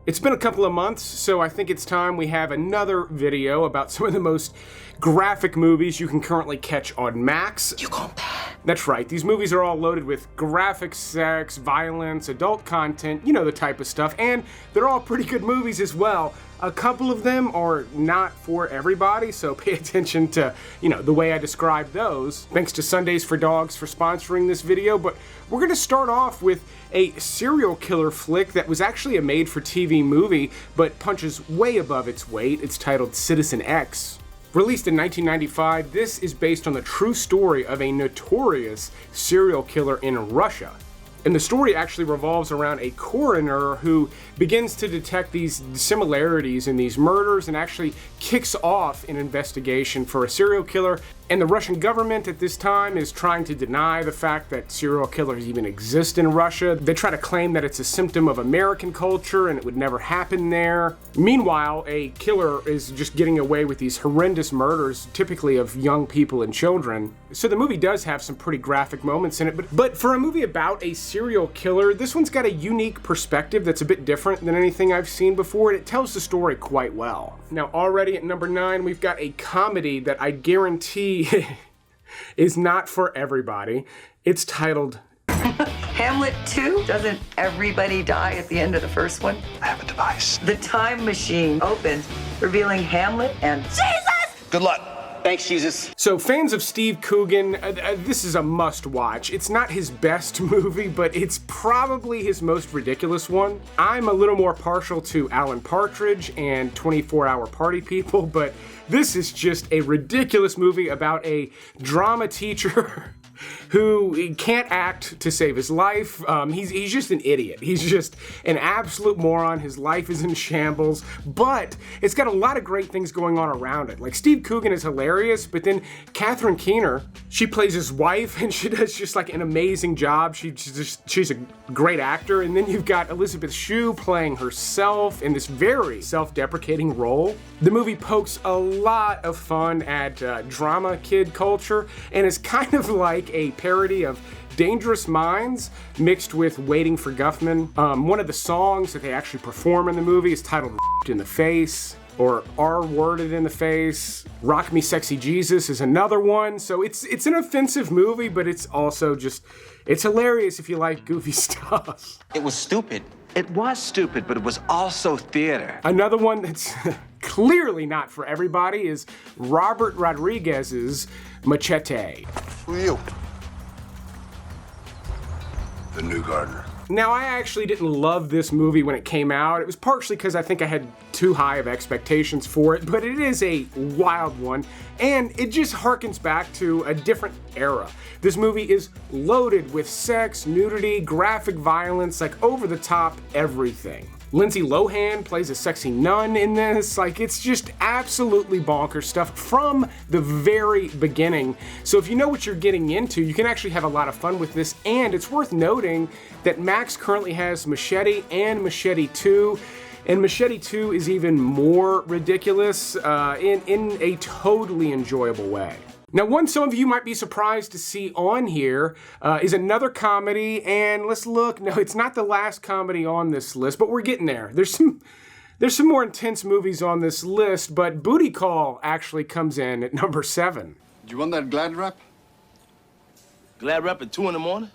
It's been a couple of months, so I think it's time we have another video about some of the most graphic movies you can currently catch on Max. You gon' pay. That's right, these movies are all loaded with graphic sex, violence, adult content, you know, the type of stuff, and they're all pretty good movies as well. A couple of them are not for everybody, so pay attention to, you know, the way I describe those. Thanks to Sundays for Dogs for sponsoring this video, but we're gonna start off with a serial killer flick that was actually a made-for-TV movie, but punches way above its weight. It's titled Citizen X. Released in 1995, this is based on the true story of a notorious serial killer in Russia. And the story actually revolves around a coroner who begins to detect these similarities in these murders and actually kicks off an investigation for a serial killer. And the Russian government at this time is trying to deny the fact that serial killers even exist in Russia. They try to claim that it's a symptom of American culture and it would never happen there. Meanwhile, a killer is just getting away with these horrendous murders, typically of young people and children. So the movie does have some pretty graphic moments in it, but for a movie about a serial killer, this one's got a unique perspective that's a bit different than anything I've seen before, and it tells the story quite well. Now, already at number 9, we've got a comedy that I guarantee is not for everybody. It's titled Hamlet 2? Doesn't everybody die at the end of the first one? I have a device. The time machine opens, revealing Hamlet and Jesus! Good luck. Thanks, Jesus. So fans of Steve Coogan, this is a must-watch. It's not his best movie, but it's probably his most ridiculous one. I'm a little more partial to Alan Partridge and 24-Hour Party People, but this is just a ridiculous movie about a drama teacher who can't act to save his life. He's just an idiot. He's just an absolute moron. His life is in shambles, but it's got a lot of great things going on around it. Like, Steve Coogan is hilarious, but then Catherine Keener, she plays his wife, and she does just like an amazing job. She's a great actor. And then you've got Elizabeth Shue playing herself in this very self-deprecating role. The movie pokes a lot of fun at drama kid culture, and is kind of like a parody of Dangerous Minds mixed with Waiting for Guffman. One of the songs that they actually perform in the movie is titled in the Face, or R-worded in the face. Rock Me Sexy Jesus is another one. So it's an offensive movie, but it's also just, it's hilarious if you like goofy stuff. It was stupid. It was stupid, but it was also theater. Another one that's clearly not for everybody is Robert Rodriguez's Machete. Who are you? The new gardener. Now, I actually didn't love this movie when it came out. It was partially because I think I had too high of expectations for it, but it is a wild one, and it just harkens back to a different era. This movie is loaded with sex, nudity, graphic violence, like over-the-top everything. Lindsay Lohan plays a sexy nun in this. Like, it's just absolutely bonkers stuff from the very beginning. So if you know what you're getting into, you can actually have a lot of fun with this. And it's worth noting that Max currently has Machete and Machete 2. And Machete 2 is even more ridiculous in a totally enjoyable way. Now, one some of you might be surprised to see on here is another comedy, and let's look. No, it's not the last comedy on this list, but we're getting there. There's some more intense movies on this list, but Booty Call actually comes in at number 7. Do you want that Glad wrap? Glad wrap at 2 in the morning?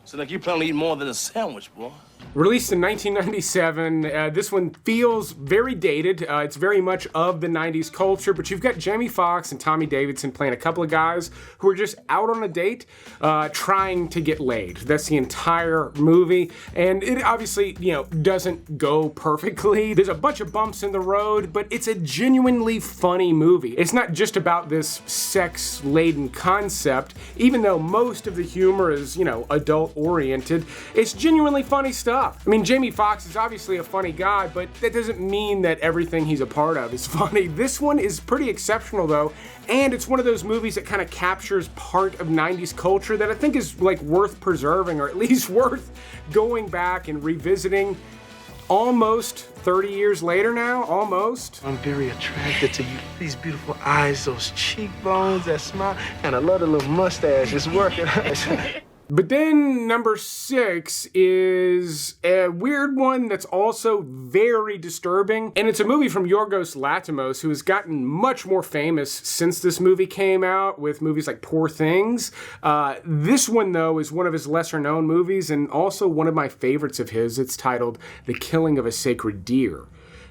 So like you plan to eat more than a sandwich, boy. Released in 1997, this one feels very dated. It's very much of the 90s culture, but you've got Jamie Foxx and Tommy Davidson playing a couple of guys who are just out on a date trying to get laid. That's the entire movie, and it obviously, you know, doesn't go perfectly. There's a bunch of bumps in the road, but it's a genuinely funny movie. It's not just about this sex-laden concept, even though most of the humor is, you know, adult-oriented. It's genuinely funny stuff. I mean, Jamie Foxx is obviously a funny guy, but that doesn't mean that everything he's a part of is funny. This one is pretty exceptional, though, and it's one of those movies that kind of captures part of 90s culture that I think is, like, worth preserving, or at least worth going back and revisiting almost 30 years later now, almost. I'm very attracted to you. These beautiful eyes, those cheekbones, that smile, and I love the little mustache. It's working. But then number 6 is a weird one that's also very disturbing. And it's a movie from Yorgos Lanthimos, who has gotten much more famous since this movie came out with movies like Poor Things. This one, though, is one of his lesser known movies and also one of my favorites of his. It's titled The Killing of a Sacred Deer.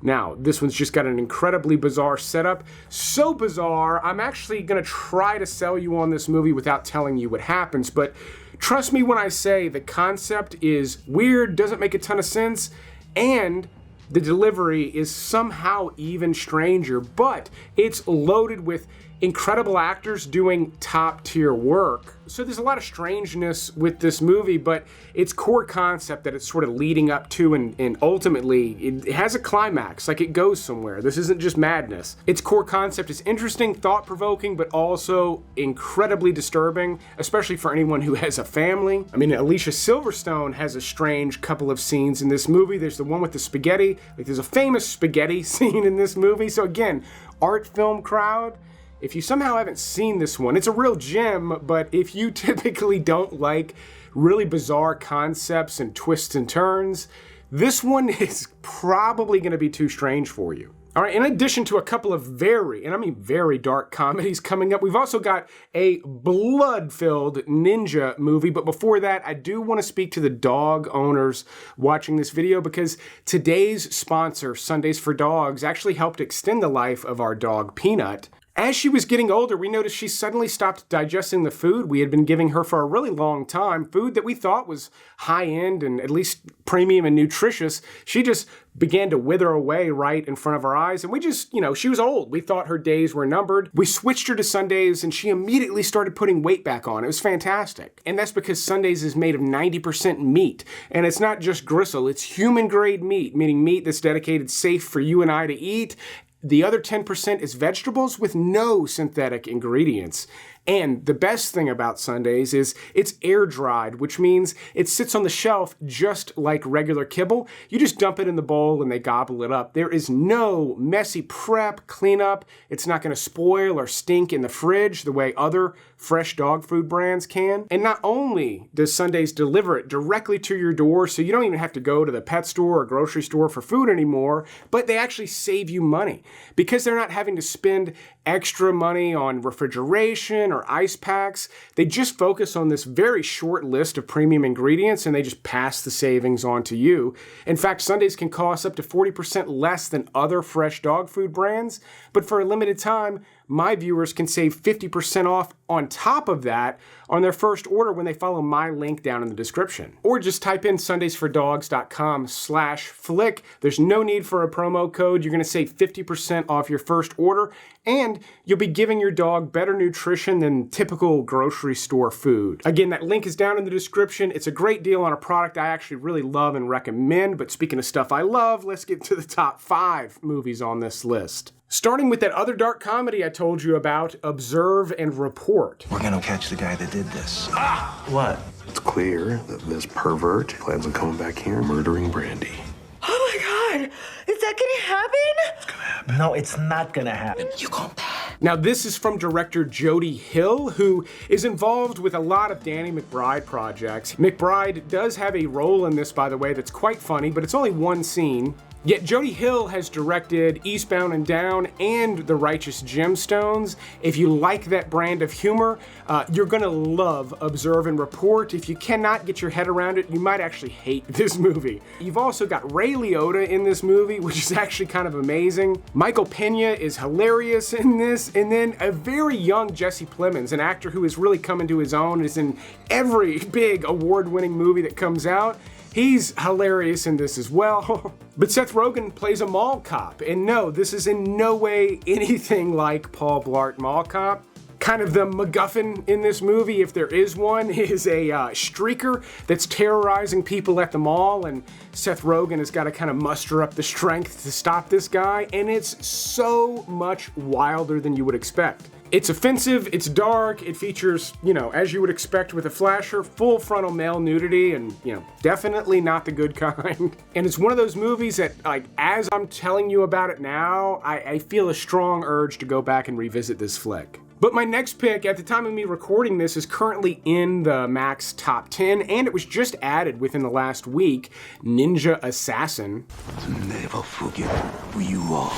Now, this one's just got an incredibly bizarre setup. So bizarre, I'm actually going to try to sell you on this movie without telling you what happens, but trust me when I say the concept is weird, doesn't make a ton of sense, and the delivery is somehow even stranger, but it's loaded with incredible actors doing top-tier work. So there's a lot of strangeness with this movie, but its core concept that it's sort of leading up to and ultimately it has a climax, like it goes somewhere. This isn't just madness. Its core concept is interesting, thought-provoking, but also incredibly disturbing, especially for anyone who has a family. I mean, Alicia Silverstone has a strange couple of scenes in this movie. There's the one with the spaghetti. Like, there's a famous spaghetti scene in this movie. So again, art film crowd, if you somehow haven't seen this one, it's a real gem, but if you typically don't like really bizarre concepts and twists and turns, this one is probably going to be too strange for you. All right, in addition to a couple of very, and I mean very dark comedies coming up, we've also got a blood-filled ninja movie. But before that, I do want to speak to the dog owners watching this video because today's sponsor, Sundays for Dogs, actually helped extend the life of our dog, Peanut. As she was getting older, we noticed she suddenly stopped digesting the food we had been giving her for a really long time, food that we thought was high-end and at least premium and nutritious. She just began to wither away right in front of our eyes, and we just, she was old. We thought her days were numbered. We switched her to Sundays, and she immediately started putting weight back on. It was fantastic. And that's because Sundays is made of 90% meat, and it's not just gristle, it's human-grade meat, meaning meat that's dedicated safe for you and I to eat. The other 10% is vegetables with no synthetic ingredients. And the best thing about Sundays is it's air dried, which means it sits on the shelf just like regular kibble. You just dump it in the bowl and they gobble it up. There is no messy prep, cleanup. It's not going to spoil or stink in the fridge the way other fresh dog food brands can. And not only does Sundays deliver it directly to your door, so you don't even have to go to the pet store or grocery store for food anymore, but they actually save you money because they're not having to spend extra money on refrigeration or ice packs. They just focus on this very short list of premium ingredients and they just pass the savings on to you. In fact, Sundays can cost up to 40% less than other fresh dog food brands, but for a limited time, my viewers can save 50% off on top of that on their first order when they follow my link down in the description. Or just type in sundaysfordogs.com/flick. There's no need for a promo code. You're going to save 50% off your first order, and you'll be giving your dog better nutrition than typical grocery store food. Again, that link is down in the description. It's a great deal on a product I actually really love and recommend, but speaking of stuff I love, let's get to the top 5 movies on this list. Starting with that other dark comedy I told you about, Observe and Report. We're gonna catch the guy that did this. What? It's clear that this pervert plans on coming back here and murdering Brandy. Oh my God! Is that gonna happen? No, it's not gonna happen. You gon' pay. Now this is from director Jody Hill, who is involved with a lot of Danny McBride projects. McBride does have a role in this, by the way, that's quite funny, but it's only one scene. Yet Jody Hill has directed Eastbound and Down and The Righteous Gemstones. If you like that brand of humor, you're gonna love Observe and Report. If you cannot get your head around it, you might actually hate this movie. You've also got Ray Liotta in this movie, which is actually kind of amazing. Michael Pena is hilarious in this, and then a very young Jesse Plemons, an actor who has really come into his own, is in every big award-winning movie that comes out. He's hilarious in this as well. But Seth Rogen plays a mall cop. And no, this is in no way anything like Paul Blart Mall Cop. Kind of the MacGuffin in this movie, if there is one, is a streaker that's terrorizing people at the mall, and Seth Rogen has got to kind of muster up the strength to stop this guy, and it's so much wilder than you would expect. It's offensive, it's dark, it features, as you would expect with a slasher, full frontal male nudity, and, definitely not the good kind. And it's one of those movies that, as I'm telling you about it now, I feel a strong urge to go back and revisit this flick. But my next pick, at the time of me recording this, is currently in the Max Top 10, and it was just added within the last week, Ninja Assassin. Never forget who you are.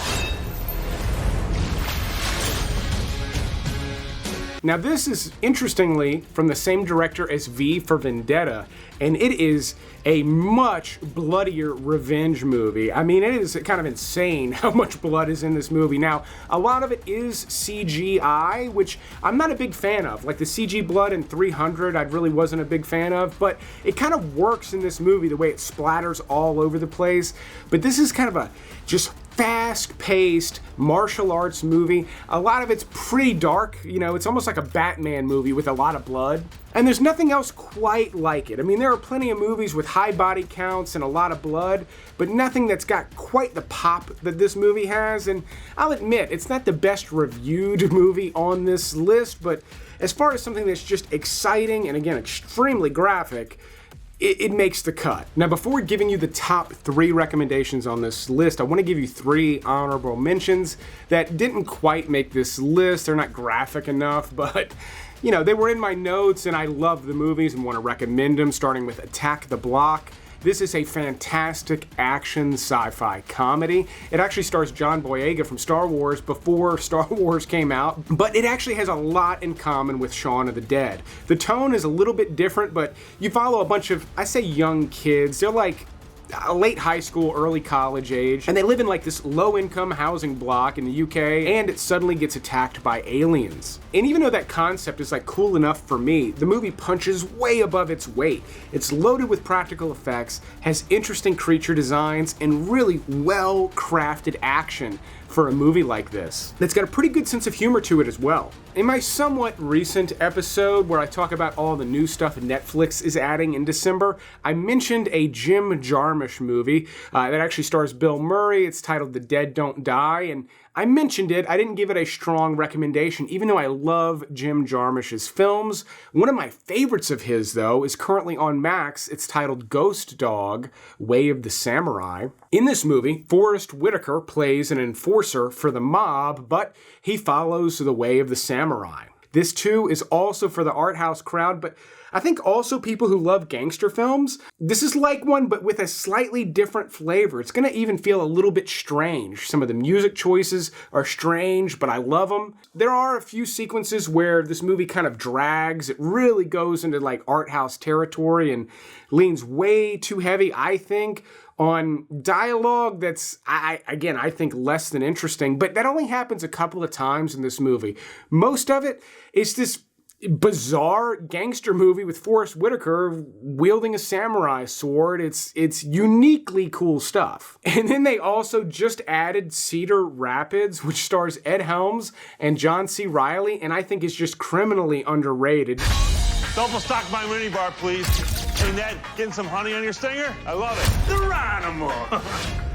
Now this is, interestingly, from the same director as V for Vendetta, and it is a much bloodier revenge movie. I mean, it is kind of insane how much blood is in this movie. Now, a lot of it is CGI, which I'm not a big fan of. Like the CG blood in 300, I really wasn't a big fan of, but it kind of works in this movie, the way it splatters all over the place. But this is kind of a just fast-paced martial arts movie. A lot of it's pretty dark, you know, it's almost like a Batman movie with a lot of blood. And there's nothing else quite like it. I mean, there are plenty of movies with high body counts and a lot of blood, but nothing that's got quite the pop that this movie has. And I'll admit, it's not the best reviewed movie on this list, but as far as something that's just exciting and, again, extremely graphic, it makes the cut. Now, before giving you the top 3 recommendations on this list, I want to give you 3 honorable mentions that didn't quite make this list. They're not graphic enough, but, you know, they were in my notes, and I love the movies and want to recommend them, starting with Attack the Block. This is a fantastic action sci-fi comedy. It actually stars John Boyega from Star Wars before Star Wars came out, but it actually has a lot in common with Shaun of the Dead. The tone is a little bit different, but you follow a bunch of, I say young kids, they're like late high school, early college age, and they live in like this low-income housing block in the UK, and it suddenly gets attacked by aliens. And even though that concept is like cool enough for me, the movie punches way above its weight. It's loaded with practical effects, has interesting creature designs, and really well-crafted action for a movie like this. It's got a pretty good sense of humor to it as well. In my somewhat recent episode where I talk about all the new stuff Netflix is adding in December, I mentioned a Jim Jarmusch movie that actually stars Bill Murray. It's titled The Dead Don't Die, and I mentioned it. I didn't give it a strong recommendation, even though I love Jim Jarmusch's films. One of my favorites of his, though, is currently on Max. It's titled Ghost Dog, Way of the Samurai. In this movie, Forrest Whitaker plays an enforcer for the mob, but he follows the way of the samurai. This, too, is also for the art house crowd, but I think also people who love gangster films. This is like one, but with a slightly different flavor. It's gonna even feel a little bit strange. Some of the music choices are strange, but I love them. There are a few sequences where this movie kind of drags. It really goes into like art house territory and leans way too heavy, I think, on dialogue that's, I think, less than interesting, but that only happens a couple of times in this movie. Most of it is this bizarre gangster movie with Forrest Whitaker wielding a samurai sword. It's uniquely cool stuff. And then they also just added Cedar Rapids, which stars Ed Helms and John C. Reilly, and I think is just criminally underrated. Double stock my mini bar, please. Hey, Ned, getting some honey on your stinger? I love it. Geronimo!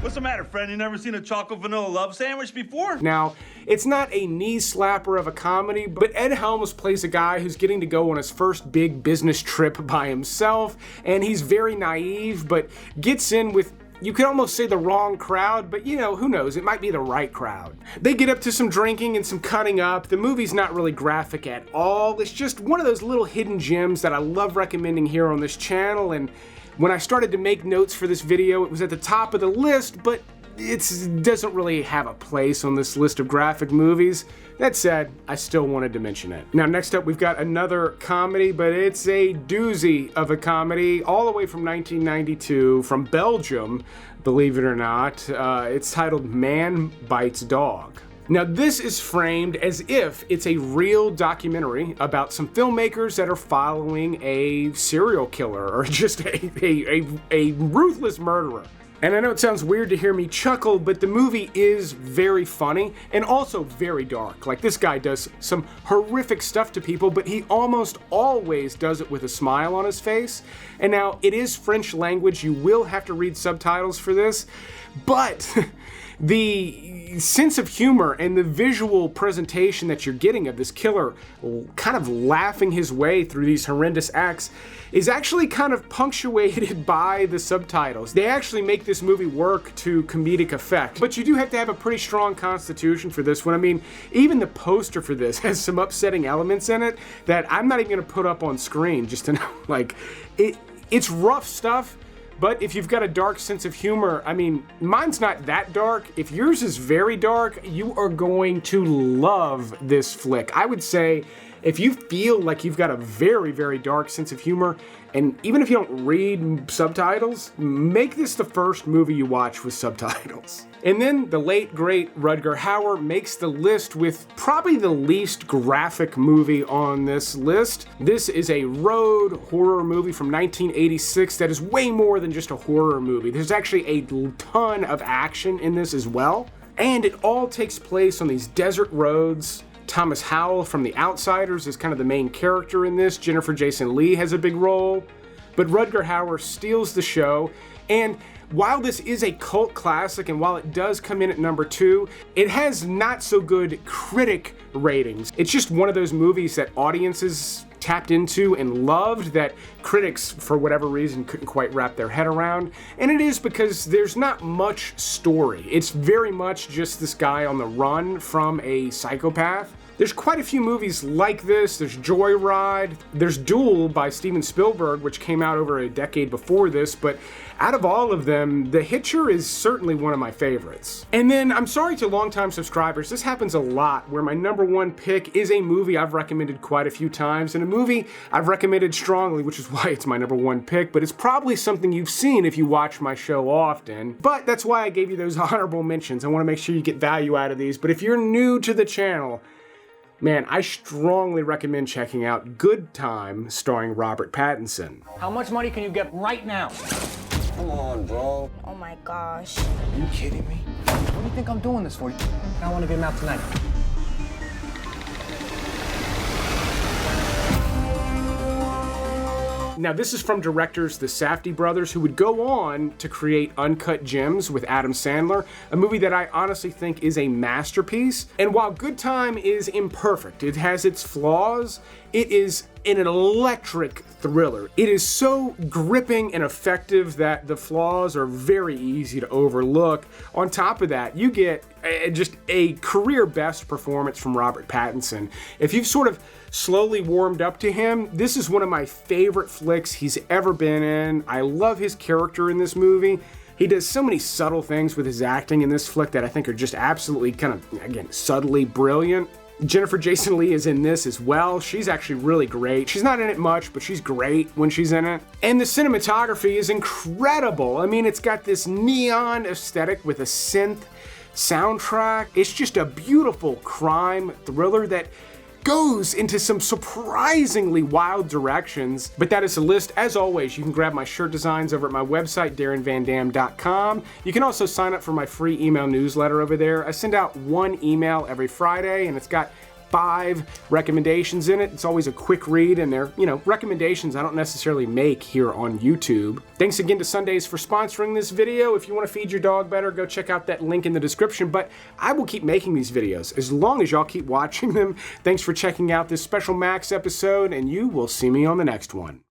What's the matter, friend? You never seen a chocolate vanilla love sandwich before? Now, it's not a knee slapper of a comedy, but Ed Helms plays a guy who's getting to go on his first big business trip by himself, and he's very naive, but gets in with, you could almost say, the wrong crowd, but you know, who knows, it might be the right crowd. They get up to some drinking and some cutting up. The movie's not really graphic at all. It's just one of those little hidden gems that I love recommending here on this channel, and when I started to make notes for this video, it was at the top of the list, but it doesn't really have a place on this list of graphic movies. That said, I still wanted to mention it. Now, next up, we've got another comedy, but it's a doozy of a comedy, all the way from 1992, from Belgium, believe it or not. It's titled Man Bites Dog. Now, this is framed as if it's a real documentary about some filmmakers that are following a serial killer or just a ruthless murderer. And I know it sounds weird to hear me chuckle, but the movie is very funny and also very dark. Like, this guy does some horrific stuff to people, but he almost always does it with a smile on his face. And now, it is French language. You will have to read subtitles for this, but the sense of humor and the visual presentation that you're getting of this killer kind of laughing his way through these horrendous acts is actually kind of punctuated by the subtitles. They actually make this movie work to comedic effect. But you do have to have a pretty strong constitution for this one. I mean, even the poster for this has some upsetting elements in it that I'm not even gonna put up on screen just to know, like, it's rough stuff. But if you've got a dark sense of humor, I mean, mine's not that dark. If yours is very dark, you are going to love this flick. I would say if you feel like you've got a very, very dark sense of humor, and even if you don't read subtitles, make this the first movie you watch with subtitles. And then the late, great Rutger Hauer makes the list with probably the least graphic movie on this list. This is a road horror movie from 1986 that is way more than just a horror movie. There's actually a ton of action in this as well. And it all takes place on these desert roads. Thomas Howell from The Outsiders is kind of the main character in this. Jennifer Jason Leigh has a big role. But Rutger Hauer steals the show, and while this is a cult classic, and while it does come in at number 2, it has not so good critic ratings. It's just one of those movies that audiences tapped into and loved that critics, for whatever reason, couldn't quite wrap their head around. And it is because there's not much story. It's very much just this guy on the run from a psychopath. There's quite a few movies like this. There's Joyride, there's Duel by Steven Spielberg, which came out over a decade before this, but out of all of them, The Hitcher is certainly one of my favorites. And then, I'm sorry to longtime subscribers, this happens a lot, where my number 1 pick is a movie I've recommended quite a few times, and a movie I've recommended strongly, which is why it's my number 1 pick, but it's probably something you've seen if you watch my show often. But that's why I gave you those honorable mentions. I want to make sure you get value out of these, but if you're new to the channel, man, I strongly recommend checking out Good Time, starring Robert Pattinson. How much money can you get right now? Come on, bro. Oh my gosh. Are you kidding me? What do you think I'm doing this for? I want to get him out tonight. Now, this is from directors the Safdie brothers, who would go on to create Uncut Gems with Adam Sandler, a movie that I honestly think is a masterpiece. And while Good Time is imperfect, it has its flaws, it is an electric thriller. It is so gripping and effective that the flaws are very easy to overlook. On top of that, you get just a career best performance from Robert Pattinson. If you've sort of slowly warmed up to him, this is one of my favorite flicks he's ever been in. I love his character in this movie. He does so many subtle things with his acting in this flick that I think are just absolutely kind of, again, subtly brilliant. Jennifer Jason Leigh is in this as well. She's actually really great. She's not in it much, but she's great when she's in it. And the cinematography is incredible. I mean, it's got this neon aesthetic with a synth soundtrack. It's just a beautiful crime thriller that goes into some surprisingly wild directions. But that is the list. As always, you can grab my shirt designs over at my website, DarrenVanDam.com. You can also sign up for my free email newsletter over there. I send out 1 email every Friday, and it's got 5 recommendations in it. It's always a quick read, and they're, recommendations I don't necessarily make here on YouTube. Thanks again to Sundays for sponsoring this video. If you want to feed your dog better, go check out that link in the description, but I will keep making these videos as long as y'all keep watching them. Thanks for checking out this special Max episode, and you will see me on the next one.